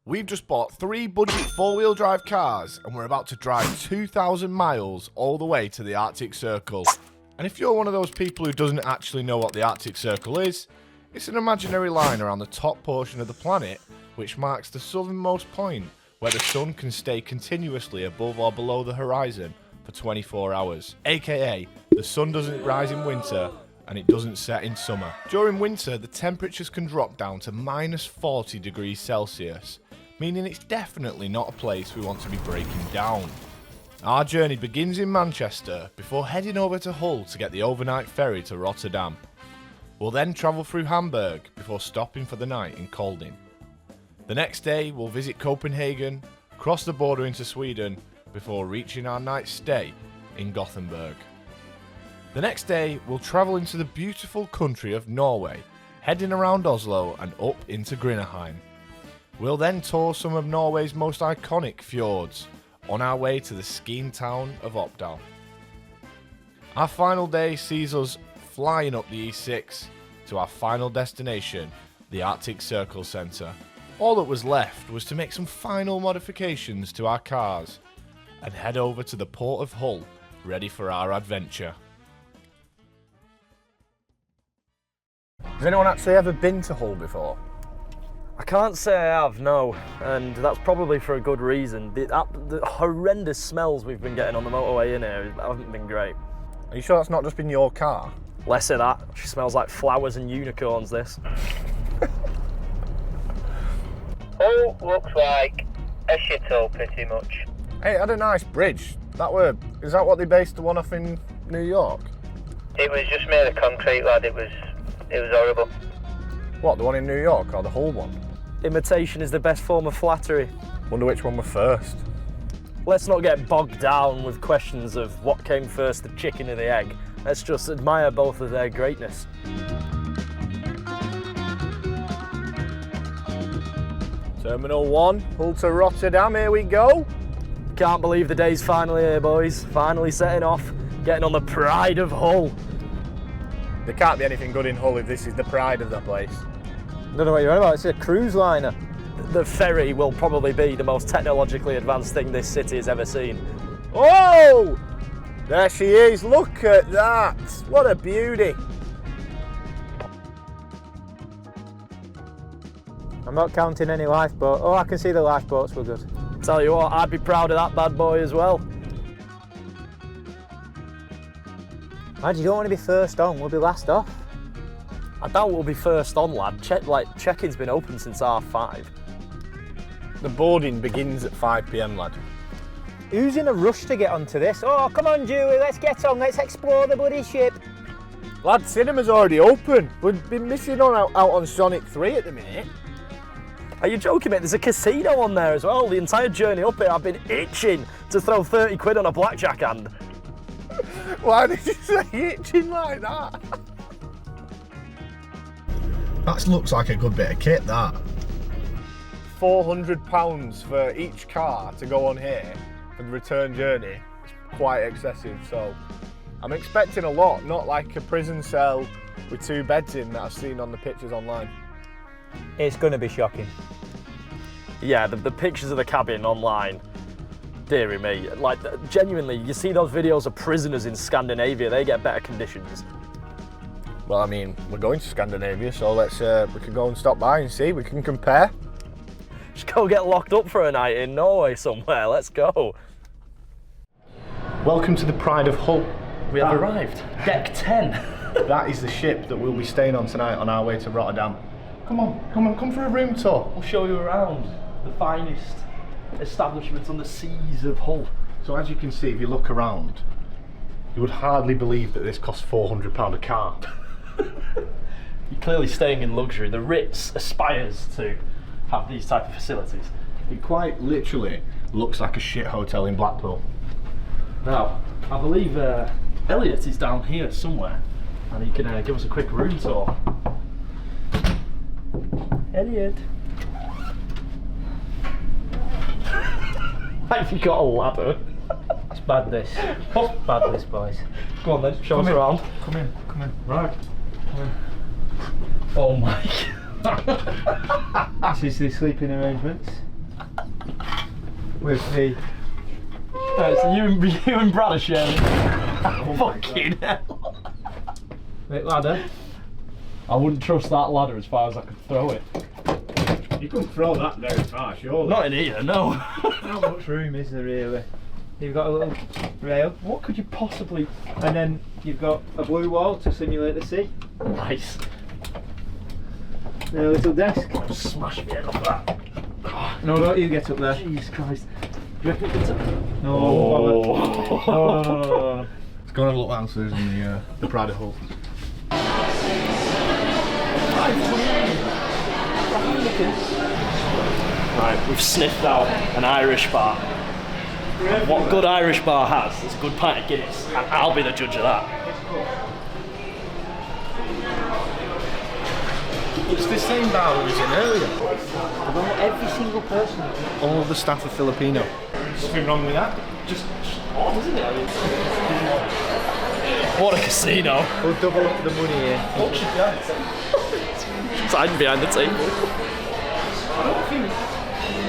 We've just bought 3 budget 4-wheel drive cars and we're about to drive 2,000 miles all the way to the Arctic Circle. And if you're one of those people who doesn't actually know what the Arctic Circle is, it's an imaginary line around the top portion of the planet which marks the southernmost point where the sun can stay continuously above or below the horizon for 24 hours. AKA, the sun doesn't rise in winter and it doesn't set in summer. During winter, the temperatures can drop down to minus 40 degrees Celsius, meaning it's definitely not a place we want to be breaking down. Our journey begins in Manchester before heading over to Hull to get the overnight ferry to Rotterdam. We'll then travel through Hamburg before stopping for the night in Kolding. The next day we'll visit Copenhagen, cross the border into Sweden before reaching our night's stay in Gothenburg. The next day we'll travel into the beautiful country of Norway, heading around Oslo and up into Grinneheim. We'll then tour some of Norway's most iconic fjords, on our way to the skiing town of Oppdal. Our final day sees us flying up the E6 to our final destination, the Arctic Circle Centre. All that was left was to make some final modifications to our cars and head over to the port of Hull, ready for our adventure. Has anyone actually ever been to Hull before? I can't say I have, no, and that's probably for a good reason. The horrendous smells we've been getting on the motorway in here haven't been great. Are you sure that's not just been your car? Less of that. She smells like flowers and unicorns, this. Hull looks like a shithole pretty much. Hey, it had a nice bridge. Is that what they based the one off in New York? It was just made of concrete, lad. It was horrible. What, the one in New York or the Hull one? Imitation is the best form of flattery. Wonder which one were first. Let's not get bogged down with questions of what came first, the chicken or the egg. Let's just admire both of their greatness. Terminal 1, Hull to Rotterdam, here we go. Can't believe the day's finally here, boys. Finally setting off, getting on the pride of Hull. There can't be anything good in Hull if this is the pride of the place. I don't know what you're on about, it's a cruise liner. The ferry will probably be the most technologically advanced thing this city has ever seen. Oh! There she is, look at that! What a beauty! I'm not counting any lifeboats. Oh, I can see the lifeboats, we're good. Tell you what, I'd be proud of that bad boy as well. Lad, you don't want to be first on, we'll be last off. I doubt we'll be first on, lad. Check-in's been open since 5:30. The boarding begins at 5 PM, lad. Who's in a rush to get onto this? Oh, come on, Julie, let's get on, let's explore the bloody ship. Lad, cinema's already open. We've been missing out on Sonic 3 at the minute. Are you joking, mate? There's a casino on there as well. The entire journey up here, I've been itching to throw 30 quid on a blackjack hand. Why did you say itching like that? That looks like a good bit of kit, that. £400 for each car to go on here for the return journey. It's quite excessive, so I'm expecting a lot, not like a prison cell with 2 beds in that I've seen on the pictures online. It's going to be shocking. Yeah, the pictures of the cabin online, dearie me, like genuinely, you see those videos of prisoners in Scandinavia, they get better conditions. Well, I mean, we're going to Scandinavia, so we can go and stop by and see, we can compare. Just go get locked up for a night in Norway somewhere, let's go. Welcome to the Pride of Hull. We have arrived, deck 10. That is the ship that we'll be staying on tonight on our way to Rotterdam. Come on, come for a room tour. We'll show you around the finest establishments on the seas of Hull. So as you can see, if you look around, you would hardly believe that this costs £400 a car. You're clearly staying in luxury. The Ritz aspires to have these type of facilities. It quite literally looks like a shit hotel in Blackpool. Now, I believe Elliot is down here somewhere, and he can give us a quick room tour. Elliot. Have you got a ladder? It's bad this. It's bad this, boys. Go on then, show us around. Come in. Right. Come in. Oh my This is the sleeping arrangements. with the. So you and Brad are sharing. Fucking hell. Wait, ladder. I wouldn't trust that ladder as far as I could throw it. You couldn't throw that very far, surely. Not in here, no. How much room is there really? You've got a little rail. What could you possibly... And then you've got a blue wall to simulate the sea. Nice. And a little desk. Smash me head off that. No, don't you get up there. Jesus Christ. Do you reckon it's a... No, Oh. no. Let's go and have a look downstairs in the Pride of Hull. Right, we've sniffed out an Irish bar. What good Irish bar has is a good pint of Guinness, and I'll be the judge of that. It's the same bar we was in earlier. Every single person. All of the staff are Filipino. Nothing wrong with that. Just odd, isn't it? I mean, what a casino. We'll double up the money here. What's she behind the table? She's hiding behind the table. I don't think.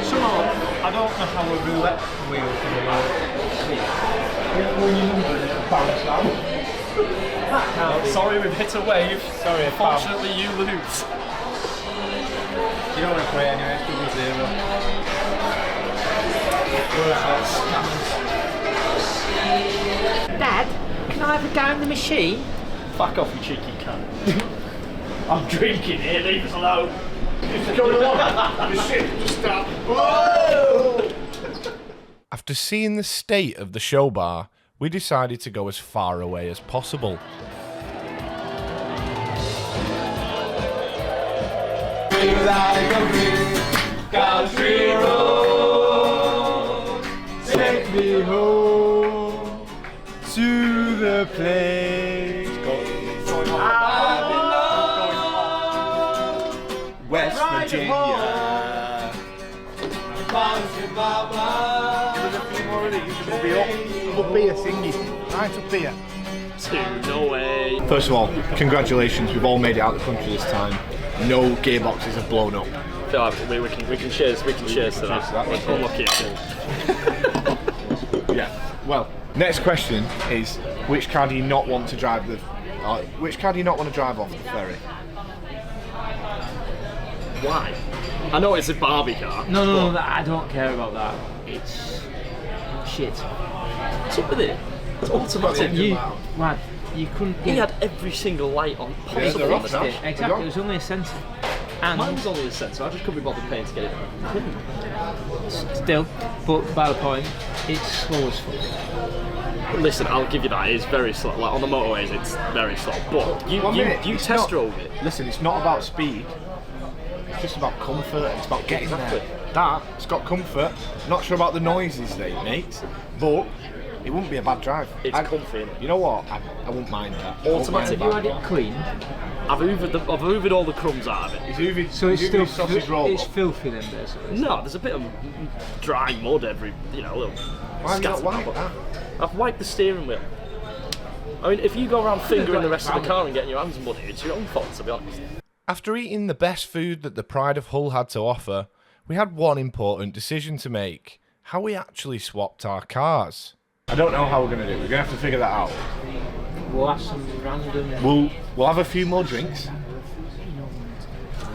Somehow, I don't know how a roulette wheel can work. When you number it, it bounce out. That can't be. Sorry, we've hit a wave. Sorry, Unfortunately, you lose. You don't want to play anyway, it's double zero. Dad, can I have a go in the machine? Fuck off, you cheeky cunt. I'm drinking here, leave us alone. After seeing the state of the show bar, we decided to go as far away as possible. Country road, take me home to the place West Virginia. Up here, singing. Right up here. No way. First of all, congratulations, we've all made it out of the country this time. No gearboxes have blown up. We can cheers to that. We're unlucky. Yeah. Well, next question is, which car do you not want to drive which car do you not want to drive off the ferry? Why? I know it's a Barbie car. No, I don't care about that. It's shit. What's up with it? It's automatic. Lad, you couldn't He get had every single light on possible they're on off the now. dash. exactly, it was only a sensor. And Mine's only a sensor, I just couldn't be bothered paying to get it. still, but by the point, it's slow as fuck. Listen, I'll give you that, it's very slow. Like on the motorways, it's very slow. But you It's test not- drove it. Listen, it's not about speed. It's just about comfort. It's about getting Exactly. there. It's got comfort. Not sure about the noises they make, but it wouldn't be a bad drive. It's comfy, innit? You know what? I wouldn't mind that. Automatic. Have you had it clean? I've hoovered all the crumbs out of it. So it's still sausage roll. it's filthy then, basically. No, there's a bit of dry mud every, little Why have you not scattered wiped about. that? I've wiped the steering wheel. I mean, if you go around fingering the rest of the car and getting your hands muddy, it's your own fault, to be honest. After eating the best food that the Pride of Hull had to offer, we had one important decision to make: how we actually swapped our cars. I don't know how we're going to do it. We're going to have to figure that out. We'll have some random. We'll have a few more drinks.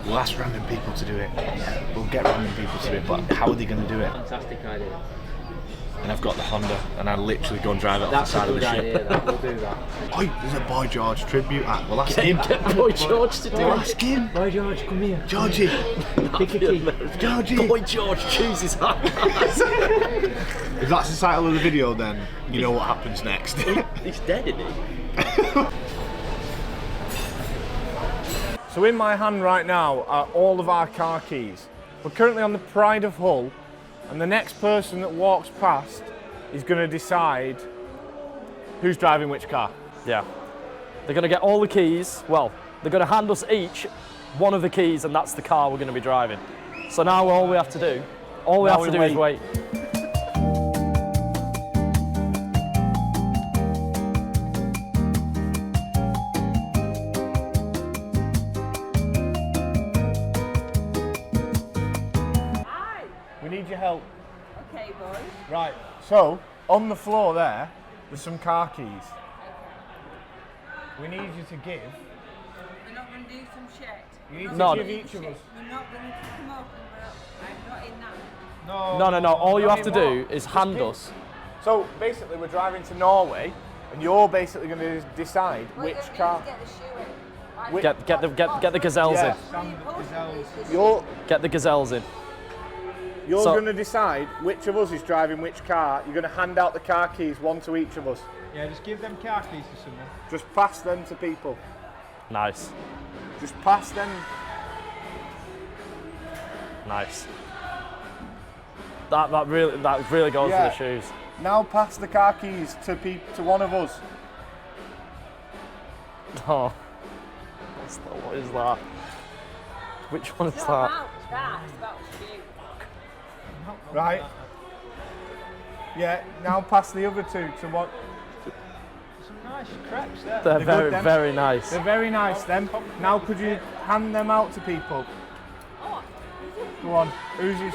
We'll ask random people to do it. We'll get random people to do it, but how are they going to do it? Fantastic idea. And I've got the Honda, and I literally go and drive it off That's the side a of good the ship. idea. That we'll do that. Oi, there's a Boy George tribute act. We'll ask him. Get Boy George to do We'll it. ask him. Boy George, come here. Georgie. Pick a key. Georgie. Boy George chooses hard. If that's the title of the video, then you know what happens next. He's dead, isn't he? So in my hand right now are all of our car keys. We're currently on the Pride of Hull, and the next person that walks past is going to decide who's driving which car. Yeah. They're going to get all the keys. Well, they're going to hand us each one of the keys, and that's the car we're going to be driving. So now all we have to do is wait. We We need your help. Okay, boys. Right, so on the floor there's some car keys. We need you to give. We're not going to do some shit. You need to No. give each of us. We're not going to come up and I'm not in that. No. All you I have to mean, do is hand give- us. So basically, we're driving to Norway, and you're basically going to decide which car. Get the shoe in. Which, Get the gazelles Yeah. You're in. Get the gazelles in. you're So- going to decide which of us is driving which car. You're going to hand out the car keys, one to each of us. Yeah, just give them car keys to someone. Just pass them to people. Nice. Just pass them. Nice. That really goes Yeah. to the shoes. Now pass the car keys to one of us. Oh. What is that? Which one is It's that? not about that. It's about the shoe. Right. Yeah. Now pass the other two to one. Some nice crepes there. They're good, very, them. very nice. They're very nice. Them. Now could you hand them out to people? Go on. Who's whose?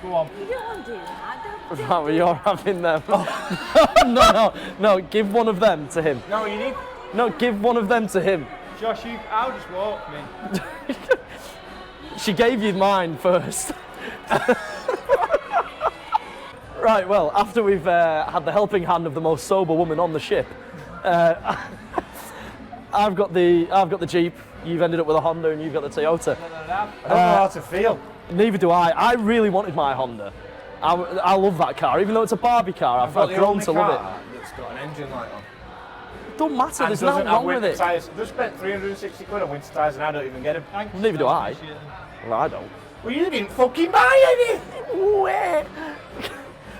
Go on. You don't want to do that. Don't Right, well, you're having them. No, give one of them to him. No, you need. No, give one of them to him. Josh, I'll just walk, man. She gave you mine first. Right, well, after we've had the helping hand of the most sober woman on the ship, I've got the Jeep, you've ended up with a Honda, and you've got the Toyota. I don't know how to feel. Neither do I. I really wanted my Honda. I love that car, even though it's a Barbie car. I've grown to love it. That's got an engine light on. Don't matter, And there's doesn't nothing have wrong with winter it. tyres. Just spent 360 quid on winter tyres and I don't even get them. Thanks. Neither do I. Appreciate it. Well, I don't. Well, you didn't fucking buy any.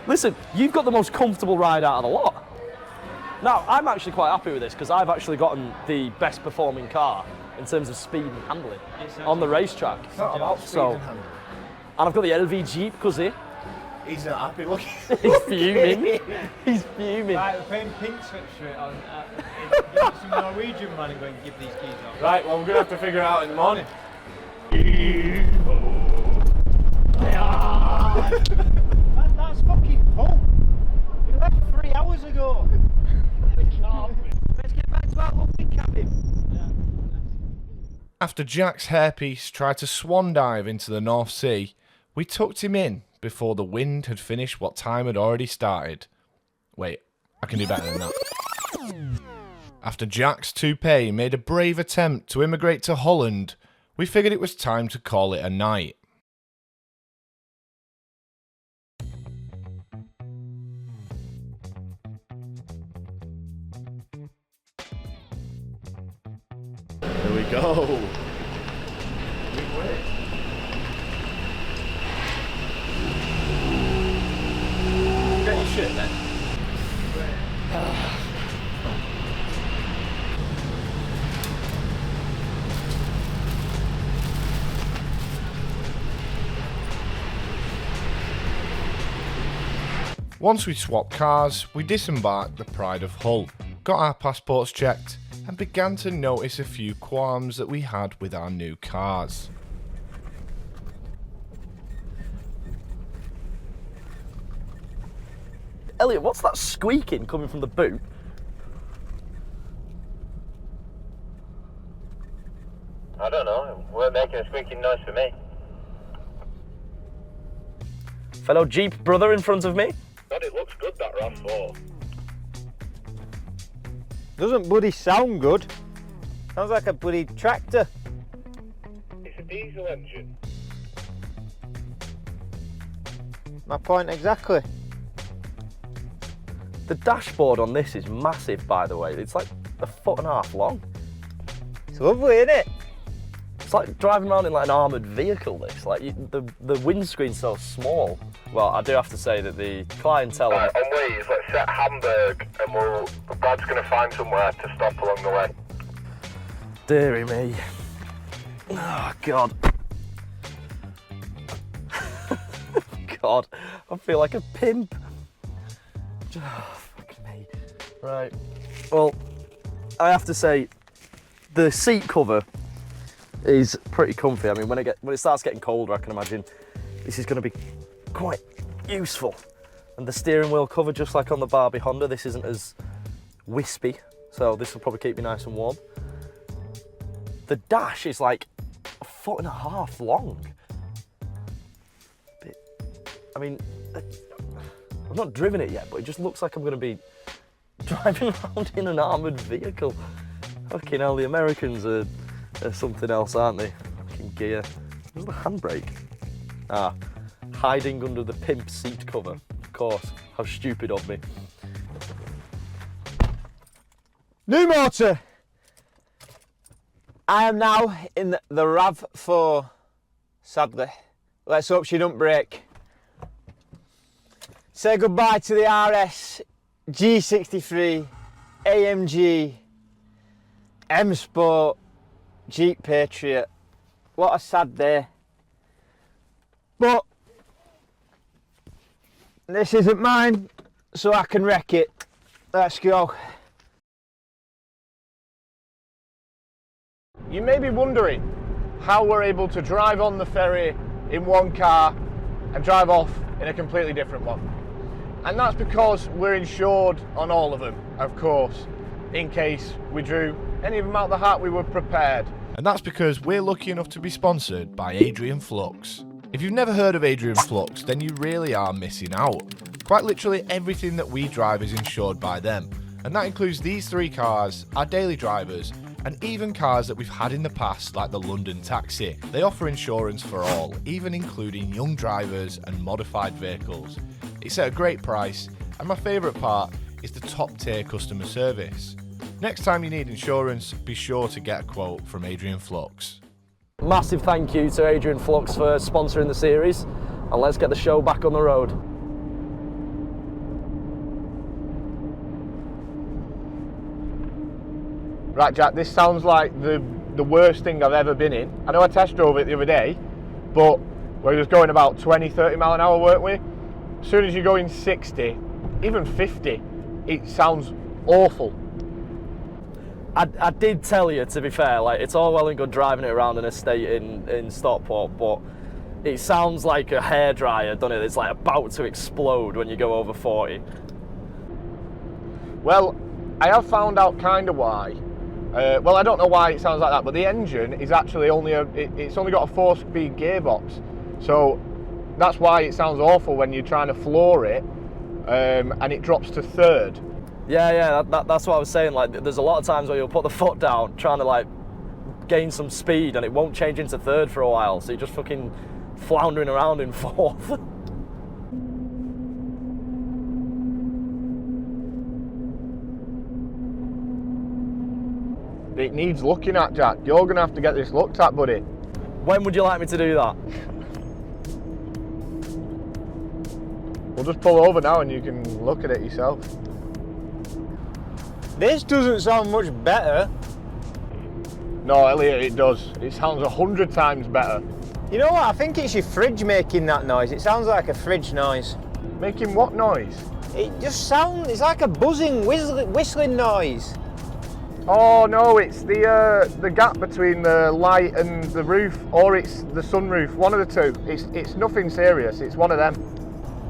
Listen, you've got the most comfortable ride out of the lot. Now, I'm actually quite happy with this because I've actually gotten the best performing car in terms of speed and handling on the racetrack. It's not about speed So- and handling. And I've got the LV Jeep, cuzzy. He's not happy looking. He's fuming. He's fuming. Right, we're paying pink slips for it on. Get some Norwegian man and go and give these keys off. Right, well, we're going to have to figure it out in the morning. That's fucking Paul. You left 3 hours ago. Let's get back to our lovely cabin. After Jack's hairpiece tried to swan dive into the North Sea, we tucked him in before the wind had finished what time had already started. Wait, I can do better than that. After Jack's toupee made a brave attempt to immigrate to Holland, we figured it was time to call it a night. Here we go. Get your shit then. Once we swapped cars, we disembarked the Pride of Hull, got our passports checked, and began to notice a few qualms that we had with our new cars. Elliot, what's that squeaking coming from the boot? I don't know. Weren't making a squeaking noise for me. Fellow Jeep brother in front of me? God, it looks good, that RAV4. Doesn't bloody sound good. Sounds like a bloody tractor. It's a diesel engine. My point exactly. The dashboard on this is massive, by the way. It's like 1.5 feet long. It's lovely, isn't it? It's like driving around in like an armoured vehicle, this. Like, the windscreen's so small. Well, I do have to say that the clientele... Right, on ways, let's set Hamburg and Dad's going to find somewhere to stop along the way. Deary me. Oh, God. God, I feel like a pimp. Oh, fuck me. Right. Well, I have to say, the seat cover is pretty comfy. I mean, when it starts getting colder, I can imagine this is going to be quite useful. And the steering wheel cover, just like on the Barbie Honda, this isn't as wispy, so this will probably keep me nice and warm. The dash is like 1.5 foot long. I mean, I've not driven it yet, but it just looks like I'm going to be driving around in an armoured vehicle. Fucking hell, the Americans are something else, aren't they? Fucking gear. Where's the handbrake? Ah, hiding under the pimp seat cover. Of course, how stupid of me. New motor! I am now in the RAV4, sadly. Let's hope she don't break. Say goodbye to the RS, G63, AMG, M Sport, Jeep Patriot. What a sad day. But this isn't mine, so I can wreck it. Let's go. You may be wondering how we're able to drive on the ferry in one car and drive off in a completely different one. And that's because we're insured on all of them, of course. In case we drew any of them out the hat, we were prepared. And that's because we're lucky enough to be sponsored by Adrian Flux. If you've never heard of Adrian Flux, then you really are missing out. Quite literally everything that we drive is insured by them. And that includes these 3 cars, our daily drivers, and even cars that we've had in the past, like the London Taxi. They offer insurance for all, even including young drivers and modified vehicles. It's at a great price, and my favourite part is the top tier customer service. Next time you need insurance, be sure to get a quote from Adrian Flux. Massive thank you to Adrian Flux for sponsoring the series, and let's get the show back on the road. Right, Jack, this sounds like the worst thing I've ever been in. I know I test drove it the other day, but we was going about 20, 30 mile an hour, weren't we? As soon as you go in 60, even 50, it sounds awful. I did tell you, to be fair, like, it's all well and good driving it around an estate in Stockport, but it sounds like a hairdryer, doesn't it? It's like about to explode when you go over 40. Well, I have found out kind of why. Well, I don't know why it sounds like that, but the engine is actually it's only got a 4-speed gearbox. So that's why it sounds awful when you're trying to floor it and it drops to 3rd. Yeah, that's what I was saying. Like, there's a lot of times where you'll put the foot down trying to like gain some speed and it won't change into 3rd for a while. So you're just fucking floundering around in 4th. It needs looking at, Jack. You're going to have to get this looked at, buddy. When would you like me to do that? We'll just pull over now and you can look at it yourself. This doesn't sound much better. No, Elliot, it does. It sounds 100 times better. You know what? I think it's your fridge making that noise. It sounds like a fridge noise. Making what noise? It just sounds, it's like a buzzing, whistling noise. Oh no, it's the gap between the light and the roof, or it's the sunroof, one of the two. It's nothing serious, it's one of them.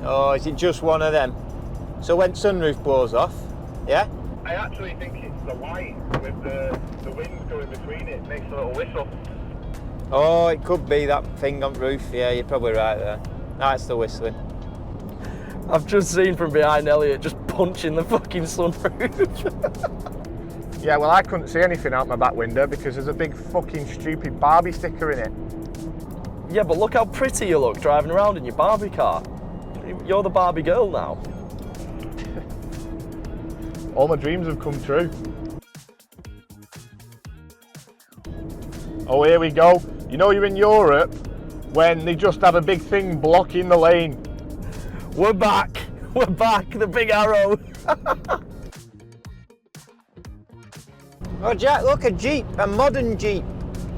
Oh, is it just one of them? So when sunroof blows off, yeah? I actually think it's the light with the wind going between it makes a little whistle. Oh, it could be that thing on the roof. Yeah, you're probably right there. That's the whistling. I've just seen from behind Elliot just punching the fucking sunroof. Yeah, well, I couldn't see anything out my back window because there's a big fucking stupid Barbie sticker in it. Yeah, but look how pretty you look driving around in your Barbie car. You're the Barbie girl now. All my dreams have come true. Oh, here we go. You know you're in Europe when they just have a big thing blocking the lane. We're back, the big arrow. Oh, Jack, look, a Jeep, a modern Jeep.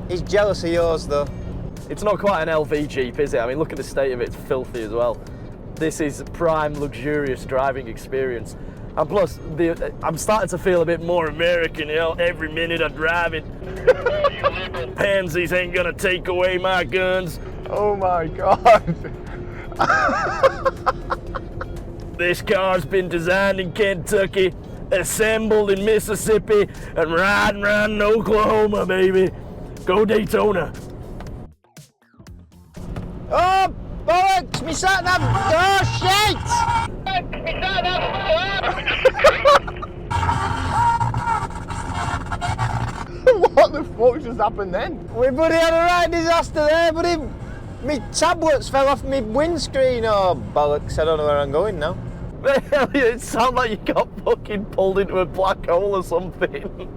He's jealous of yours, though. It's not quite an LV Jeep, is it? I mean, look at the state of it, it's filthy as well. This is prime, luxurious driving experience. And plus, I'm starting to feel a bit more American, you know, every minute I drive it. Pansies ain't gonna take away my guns. Oh my god. This car's been designed in Kentucky, assembled in Mississippi, and riding around in Oklahoma, baby. Go Daytona. Oh, bollocks! Me sat nav. Oh, shit! What the fuck just happened then? We bloody had a right disaster there, buddy. Me tablets fell off me windscreen. Oh, bollocks. I don't know where I'm going now. It sounds like you got fucking pulled into a black hole or something.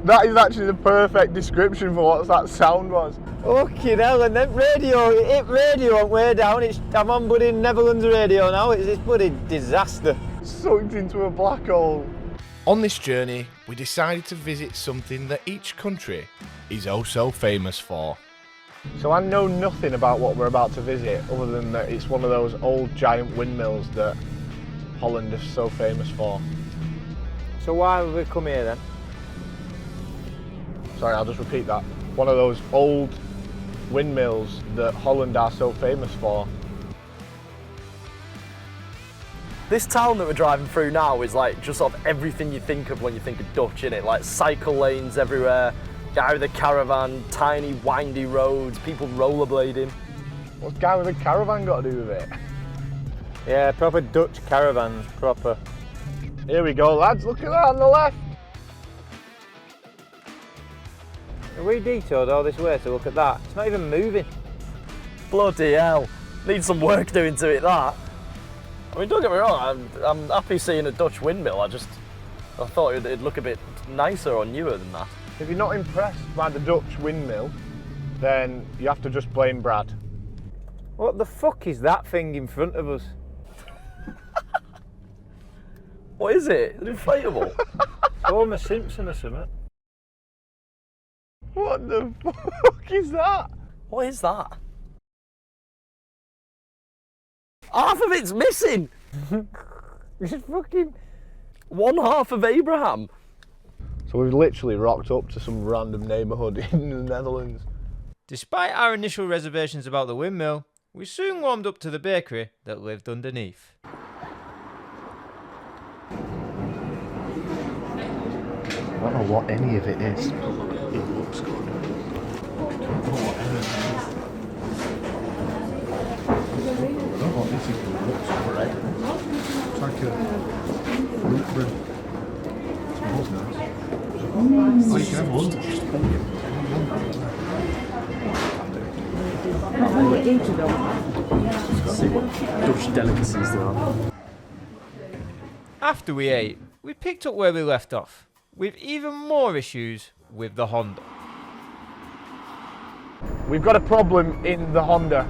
That is actually the perfect description for what that sound was. Fucking hell, and then radio, it hit radio on way down. I'm on bloody Netherlands radio now. It's bloody disaster. Sucked into a black hole. On this journey, we decided to visit something that each country is oh so famous for. So I know nothing about what we're about to visit, other than that it's one of those old giant windmills that Holland is so famous for. So why have we come here then? Sorry, I'll just repeat that. One of those old windmills that Holland are so famous for. This town that we're driving through now is like just sort of everything you think of when you think of Dutch, innit? Like cycle lanes everywhere, guy with a caravan, tiny windy roads, people rollerblading. What's guy with a caravan got to do with it? Yeah, proper Dutch caravans, proper. Here we go, lads, look at that on the left. We detoured all this way to look at that. It's not even moving. Bloody hell, needs some work doing to it, that. I mean, don't get me wrong, I'm happy seeing a Dutch windmill. I thought it'd look a bit nicer or newer than that. If you're not impressed by the Dutch windmill, then you have to just blame Brad. What the fuck is that thing in front of us? What is it? An inflatable? Homer Simpson or something. What the fuck is that? What is that? Half of it's missing! It's fucking... One half of Abraham. So we've literally rocked up to some random neighbourhood in the Netherlands. Despite our initial reservations about the windmill, we soon warmed up to the bakery that lived underneath. I don't know what any of it is. It looks good. I don't know what any of it is. I don't know what this is. It looks bread. It's like a fruit bread. It smells nice. Oh, you can have one. Just See what Dutch delicacies there are. After we ate, we picked up where we left off, with even more issues with the Honda. We've got a problem in the Honda.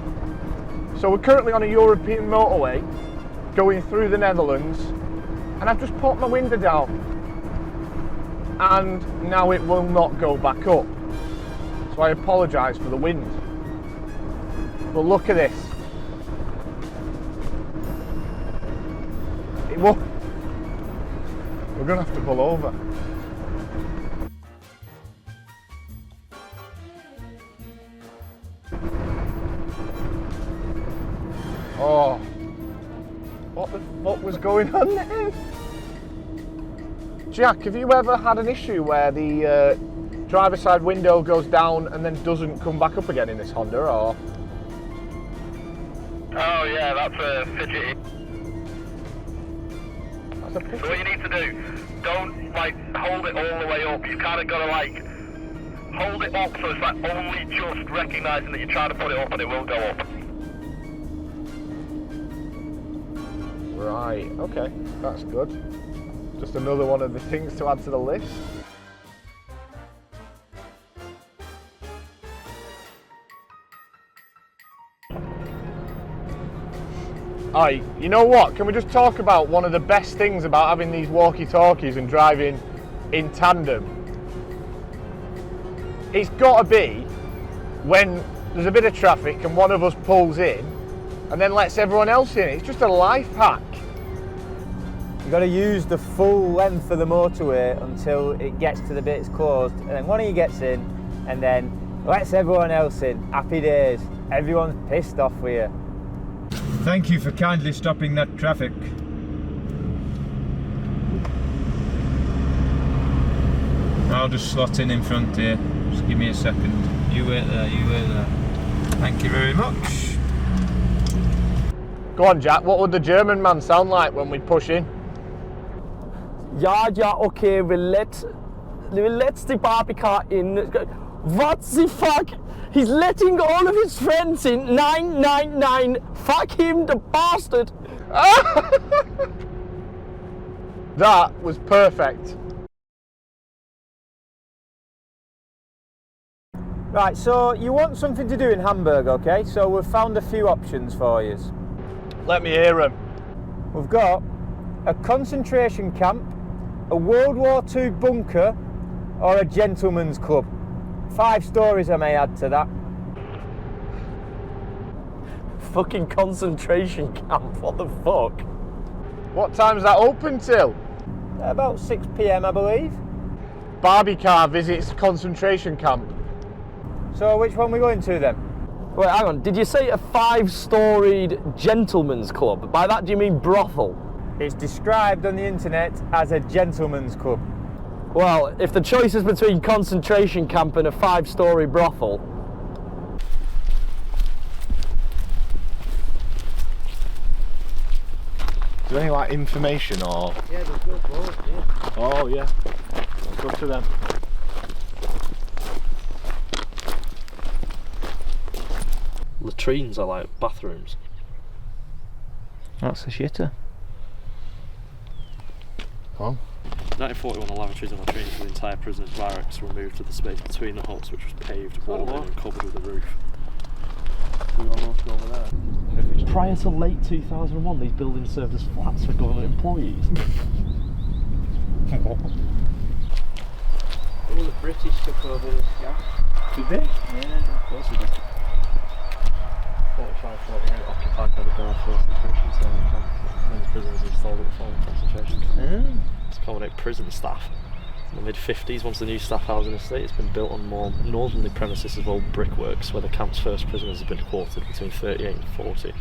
So we're currently on a European motorway going through the Netherlands, and I've just put my window down and now it will not go back up. So I apologise for the wind. But look at this. It will. We're going to have to pull over. Oh, what the fuck was going on then? Jack, have you ever had an issue where the driver's side window goes down and then doesn't come back up again in this Honda, or? Oh yeah, that's a fidgety. That's a pity. So what you need to do, don't like hold it all the way up. You kind of got to like hold it up so it's like only just recognising that you're trying to put it up and it will go up. Right, okay, that's good. Just another one of the things to add to the list. Aye, you know what? Can we just talk about one of the best things about having these walkie-talkies and driving in tandem? It's got to be when there's a bit of traffic and one of us pulls in and then lets everyone else in. It's just a life hack. You've got to use the full length of the motorway until it gets to the bit it's closed, and then when he gets in, and then lets everyone else in. Happy days. Everyone's pissed off with you. Thank you for kindly stopping that traffic. I'll just slot in front here. Just give me a second. You wait there, you wait there. Thank you very much. Go on, Jack, what would the German man sound like when we push in? Ja, okay, we'll let the Barbicar in. What the fuck? He's letting all of his friends in. 999. Fuck him, the bastard. That was perfect. Right, so you want something to do in Hamburg, okay? So we've found a few options for you. Let me hear him. We've got a concentration camp, a World War II bunker, or a gentleman's club. 5 stories I may add to that. Fucking concentration camp, what the fuck? What time's that open till? About 6 PM, I believe. Barbicar visits concentration camp. So which one are we going to then? Wait, hang on, did you say a 5-storied gentleman's club? By that do you mean brothel? It's described on the internet as a gentleman's club. Well, if the choice is between concentration camp and a 5-story brothel... Is there any like information or? Yeah, there's no boat, yeah. Oh yeah. Let's go to them. Latrines are like bathrooms. That's a shitter. Oh. 1941, the lavatories and latrines for the entire prisoners' barracks were moved to the space between the huts, which was paved, walled in and covered with a roof. Prior to late 2001, these buildings served as flats for government employees. All the British took over this gas. Did they? Yeah, of course they did. 45-48 occupied by the guard force inscription saying men's prisoners installed at the former concentration camp. To accommodate prison staff. In the mid-50s, once the new staff housing estate has been built on more northerly premises of old brickworks, where the camp's first prisoners have been quartered between 38 and 40.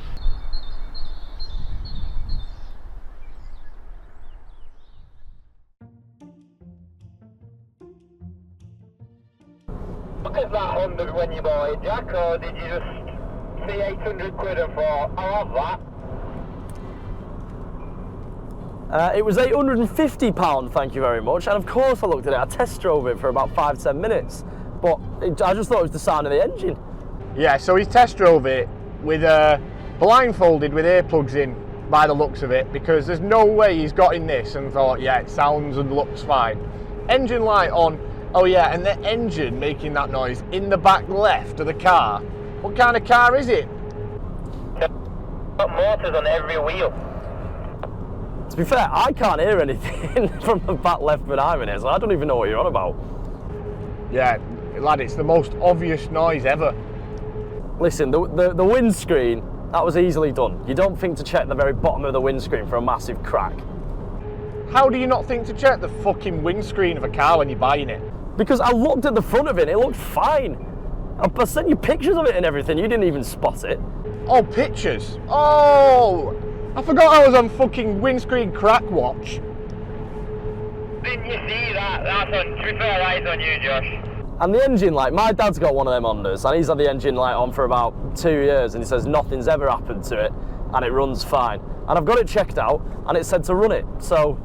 Look at that 100 when you bought it, Jack, or did you just see 800 quid and thought, I'll have that? It was £850, thank you very much, and of course I looked at it. I test drove it for about 5-10 minutes, but I just thought it was the sound of the engine. Yeah, so he test drove it with blindfolded with earplugs in by the looks of it, because there's no way he's got in this and thought, yeah, it sounds and looks fine. Engine light on, oh yeah, and the engine making that noise in the back left of the car. What kind of car is it? Got motors on every wheel. To be fair, I can't hear anything from the back left behind me, so I don't even know what you're on about. Yeah, lad, it's the most obvious noise ever. Listen, the windscreen, that was easily done. You don't think to check the very bottom of the windscreen for a massive crack. How do you not think to check the fucking windscreen of a car when you're buying it? Because I looked at the front of it, it looked fine. I sent you pictures of it and everything, you didn't even spot it. Oh, pictures? Oh! I forgot I was on fucking windscreen crack watch. Didn't you see that? That's on, to be fair, that is on you, Josh. And the engine light, my dad's got one of them Hondas, and he's had the engine light on for about 2 years, and he says nothing's ever happened to it, and it runs fine. And I've got it checked out, and it said to run it, so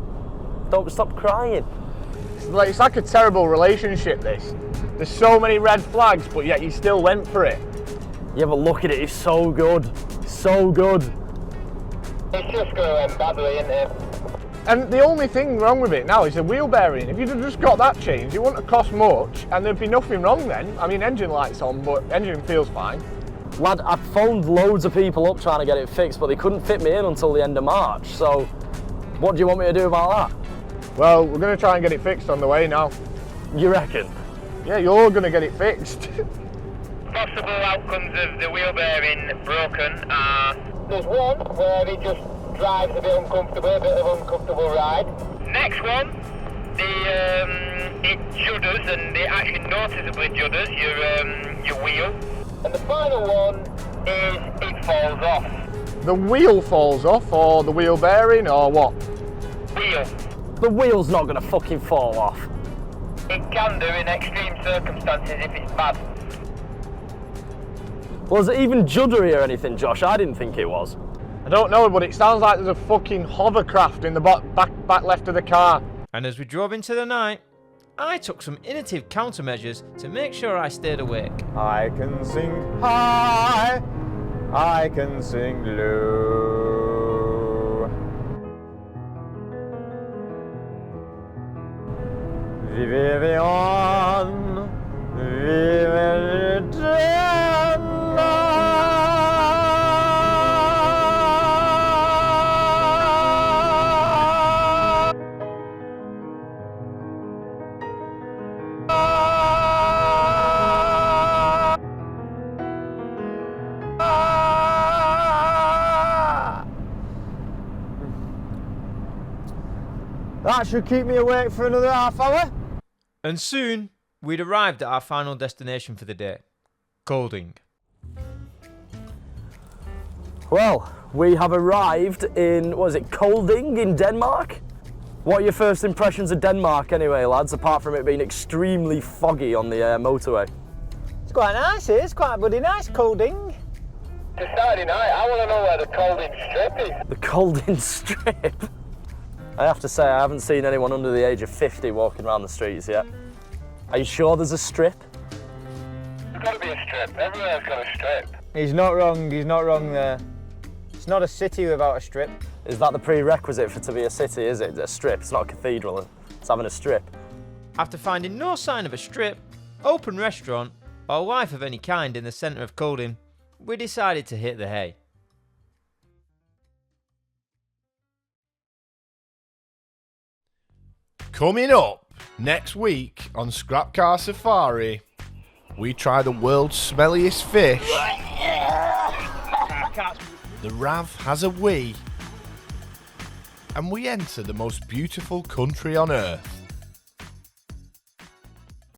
don't stop crying. It's like a terrible relationship, this. There's so many red flags, but yet you still went for it. Yeah, but look at it, it's so good. So good. It's just going to end badly, isn't it? And the only thing wrong with it now is the wheel bearing. If you'd have just got that changed, it wouldn't have cost much, and there'd be nothing wrong then. I mean, engine light's on, but engine feels fine. Lad, I phoned loads of people up trying to get it fixed, but they couldn't fit me in until the end of March, so what do you want me to do about that? Well, we're going to try and get it fixed on the way now. You reckon? Yeah, you're going to get it fixed. Possible outcomes of the wheel bearing broken are... There's one where it just drives a bit uncomfortable, a bit of an uncomfortable ride. Next one, the it judders, and it actually noticeably judders your wheel. And the final one is it falls off. The wheel falls off, or the wheel bearing, or what? Wheel. The wheel's not gonna fucking fall off. It can do in extreme circumstances if it's bad. Was it even juddery or anything, Josh? I didn't think it was. I don't know, but it sounds like there's a fucking hovercraft in the back left of the car. And as we drove into the night, I took some innovative countermeasures to make sure I stayed awake. I can sing high, I can sing low. Vivian, that should keep me awake for another half hour. And soon, we'd arrived at our final destination for the day, Kolding. Well, we have arrived in, what is it, Kolding in Denmark? What are your first impressions of Denmark anyway, lads, apart from it being extremely foggy on the motorway? It's quite nice, it's quite bloody nice, Kolding. It's Saturday night, I want to know where the Colding Strip is. The Kolding Strip? I have to say, I haven't seen anyone under the age of 50 walking around the streets yet. Are you sure there's a strip? There's got to be a strip, everywhere's got a strip. He's not wrong there. It's not a city without a strip. Is that the prerequisite for it to be a city, is it? A strip, it's not a cathedral, it's having a strip. After finding no sign of a strip, open restaurant, or life of any kind in the centre of Kolding, we decided to hit the hay. Coming up next week on Scrap Car Safari, we try the world's smelliest fish. The Rav has a wee. And we enter the most beautiful country on earth.